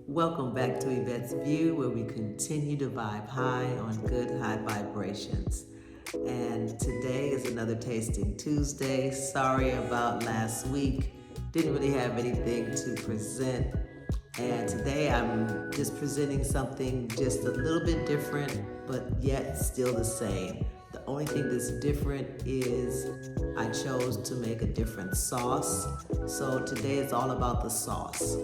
Welcome back to Yvette's View, where we continue to vibe high on good high vibrations. And today is another Tasting Tuesday. Sorry about last week. Didn't really have anything to present. And today I'm just presenting something just a little bit different, but yet still the same. The only thing that's different is I chose to make a different sauce. So today it's all about the sauce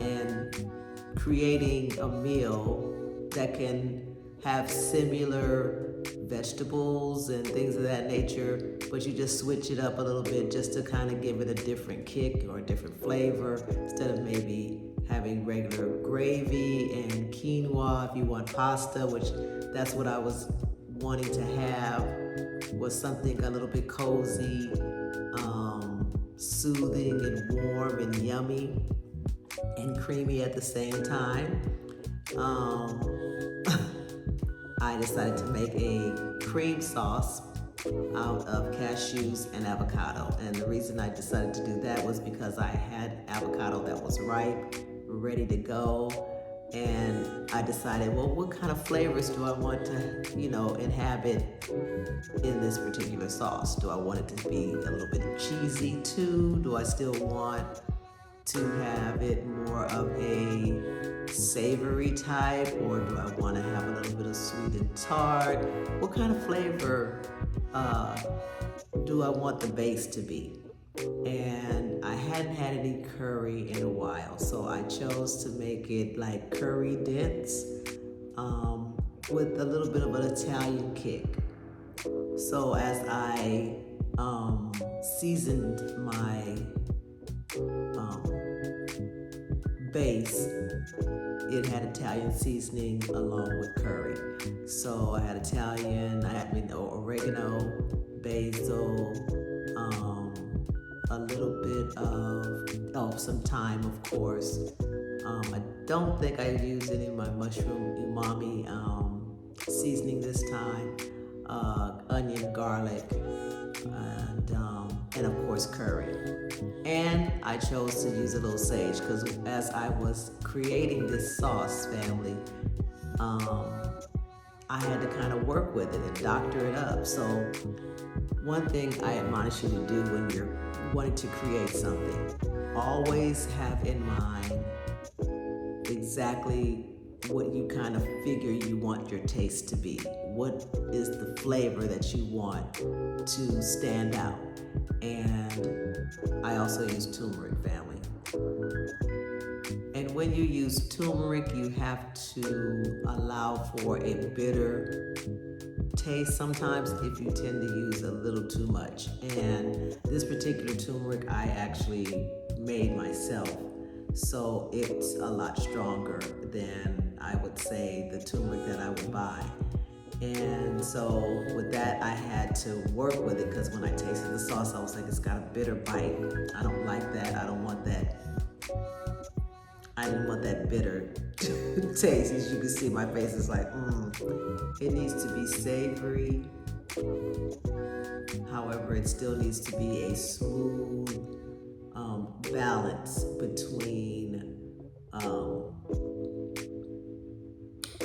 and creating a meal that can have similar vegetables and things of that nature, but you just switch it up a little bit just to kind of give it a different kick or a different flavor instead of maybe having regular gravy and quinoa. If you want pasta, which that's what I was wanting to have, was something a little bit cozy, soothing and warm and yummy and creamy at the same time. I decided to make a cream sauce out of cashews and avocado. And the reason I decided to do that was because I had avocado that was ripe, ready to go. And I decided, well, what kind of flavors do I want to, inhabit in this particular sauce? Do I want it to be a little bit cheesy too? Do I still want to have it more of a savory type, or do I want to have a little bit of sweet and tart? What kind of flavor do I want the base to be? And I hadn't had any curry in a while, so I chose to make it like curry dense with a little bit of an Italian kick. So as I seasoned my base, it had Italian seasoning along with curry. So I had oregano, basil, a little bit of some thyme, of course. I don't think I used any of my mushroom umami seasoning this time. Onion, garlic, and of course curry. And I chose to use a little sage because as I was creating this sauce, family, I had to kind of work with it and doctor it up. So one thing I admonish you to do when you're wanting to create something, always have in mind exactly what you kind of figure you want your taste to be. What is the flavor that you want to stand out? And I also use turmeric, family. And when you use turmeric, you have to allow for a bitter taste sometimes if you tend to use a little too much. And this particular turmeric I actually made myself, so it's a lot stronger than I would say the turmeric that I would buy. And so with that, I had to work with it because when I tasted the sauce, I was like, it's got a bitter bite. I don't like that. I didn't want that bitter taste. As you can see, my face is like, It needs to be savory. However, it still needs to be a smooth balance between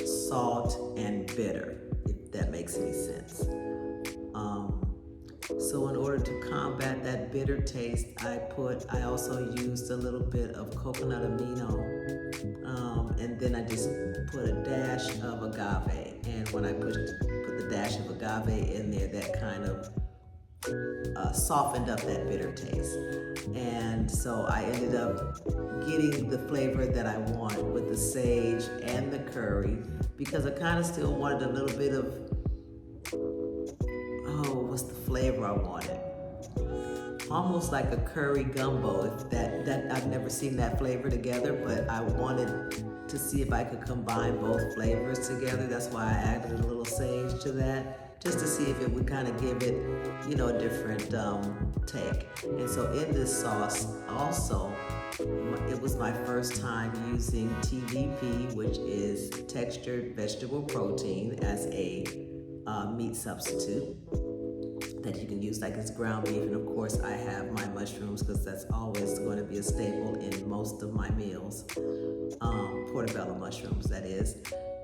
salt and bitter, if that makes any sense. So in order to combat that bitter taste, I also used a little bit of coconut amino, and then I just put a dash of agave. And when I put the dash of agave in there, that kind of softened up that bitter taste. And so I ended up getting the flavor that I want with the sage and the curry, because I kind of still wanted a little bit of, what's the flavor I wanted? Almost like a curry gumbo. If that I've never seen that flavor together, but I wanted to see if I could combine both flavors together. That's why I added a little sage to that, just to see if it would kind of give it, a different take. And so in this sauce also, it was my first time using TVP, which is textured vegetable protein, as a meat substitute. that you can use, like it's ground beef, and of course I have my mushrooms because that's always going to be a staple in most of my meals. Portobello mushrooms, that is.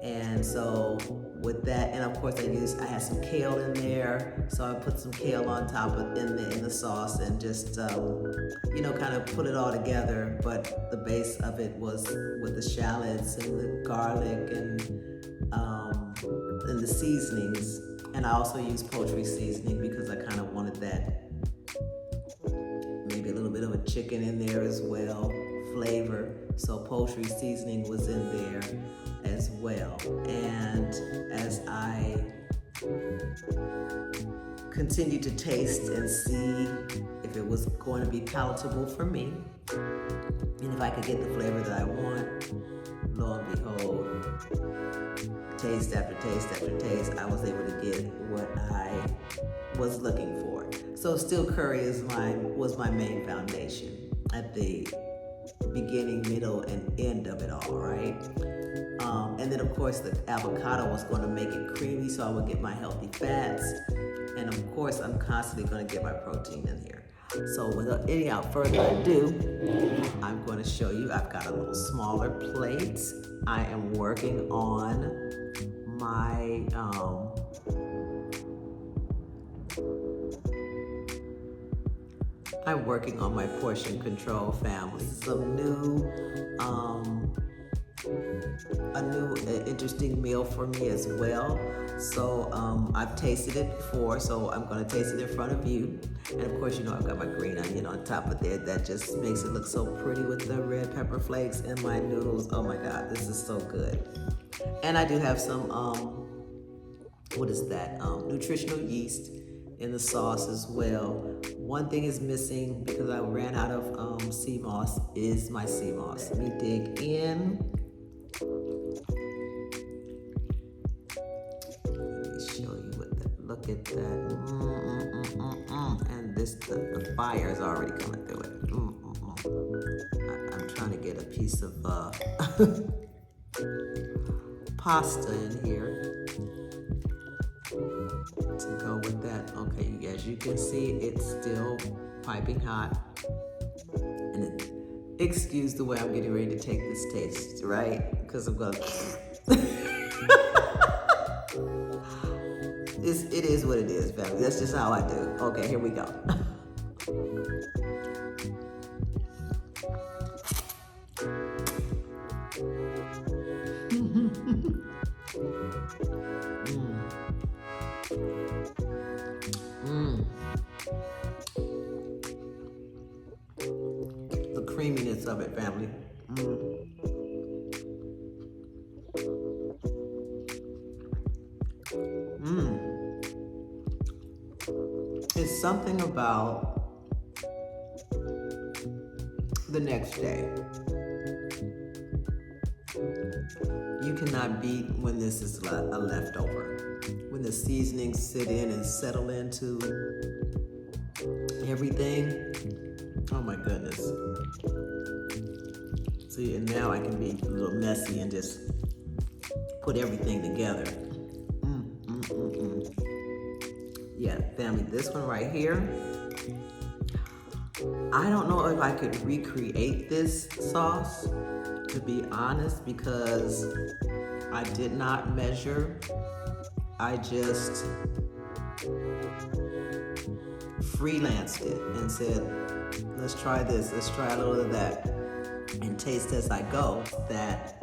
And so with that, and of course I had some kale in there, so I put some kale on top of in the sauce and just kind of put it all together. But the base of it was with the shallots and the garlic and the seasonings. And I also used poultry seasoning because I kind of wanted that, maybe a little bit of a chicken in there as well, flavor. So poultry seasoning was in there as well. And as I continued to taste and see if it was going to be palatable for me, and if I could get the flavor that I want, lo and behold, taste after taste after taste, I was able to get what I was looking for. So still curry was my main foundation at the beginning, middle, and end of it all, right? And then of course the avocado was going to make it creamy, so I would get my healthy fats, and of course I'm constantly going to get my protein in here. So without any further ado, I'm going to show you. I've got a little smaller plate. I am working on my portion control, family. Some new interesting meal for me as well. So I've tasted it before, so I'm going to taste it in front of you. And of course, I've got my green onion on top of there. That just makes it look so pretty with the red pepper flakes and my noodles. Oh my God, this is so good. And I do have some nutritional yeast in the sauce as well. One thing is missing because I ran out of sea moss is my sea moss. Let me dig in. Let me show you look at that. And the fire is already coming through it. I'm trying to get a piece of pasta in here to go with that. Okay, as you can see, it's still piping hot. And excuse the way I'm getting ready to take this taste, right? Because I'm going it is what it is, family. That's just how I do. Okay, here we go. The creaminess of it, family. It's something about the next day. You cannot beat when this is a leftover. When the seasonings sit in and settle into everything. Oh my goodness. See, and now I can be a little messy and just put everything together. Yeah, family, this one right here, I don't know if I could recreate this sauce, to be honest, because I did not measure. I just freelanced it and said, let's try this, let's try a little of that, and taste as I go. That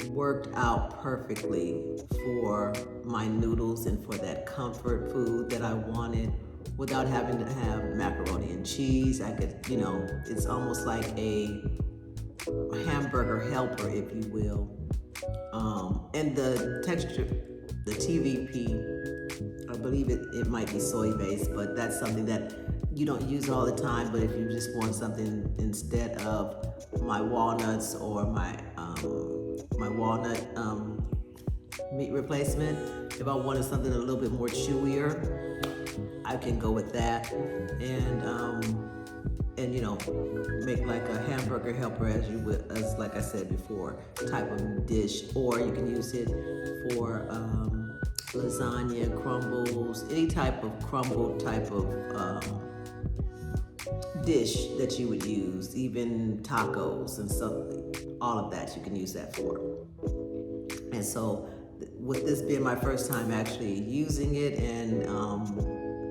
worked out perfectly for my noodles and for that comfort food that I wanted without having to have macaroni and cheese. I could, it's almost like a hamburger helper, if you will. And the texture, the TVP, I believe it might be soy based, but that's something that you don't use all the time. But if you just want something instead of my walnuts or my walnut meat replacement, if I wanted something a little bit more chewier, I can go with that and make like a hamburger helper, as like I said before, type of dish. Or you can use it for lasagna, crumbles, any type of crumble type of dish that you would use, even tacos and something, all of that you can use that for. And so with this being my first time actually using it and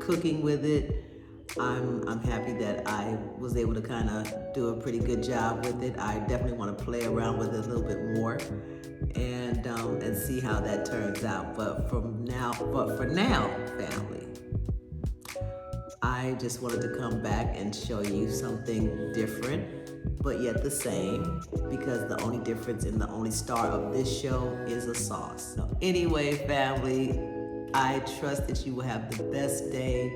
cooking with it, I'm happy that I was able to kind of do a pretty good job with it. I definitely want to play around with it a little bit more and see how that turns out. But for now, family, I just wanted to come back and show you something different, but yet the same, because the only difference and the only star of this show is a sauce. So anyway, family, I trust that you will have the best day,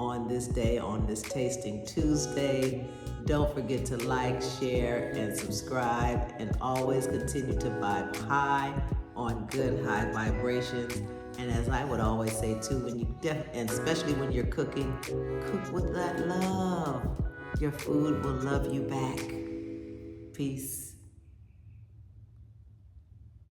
on this Tasting Tuesday. Don't forget to like, share, and subscribe, and always continue to vibe high on good high vibrations. And as I would always say too, when you and especially when you're cooking, cook with that love. Your food will love you back. Peace.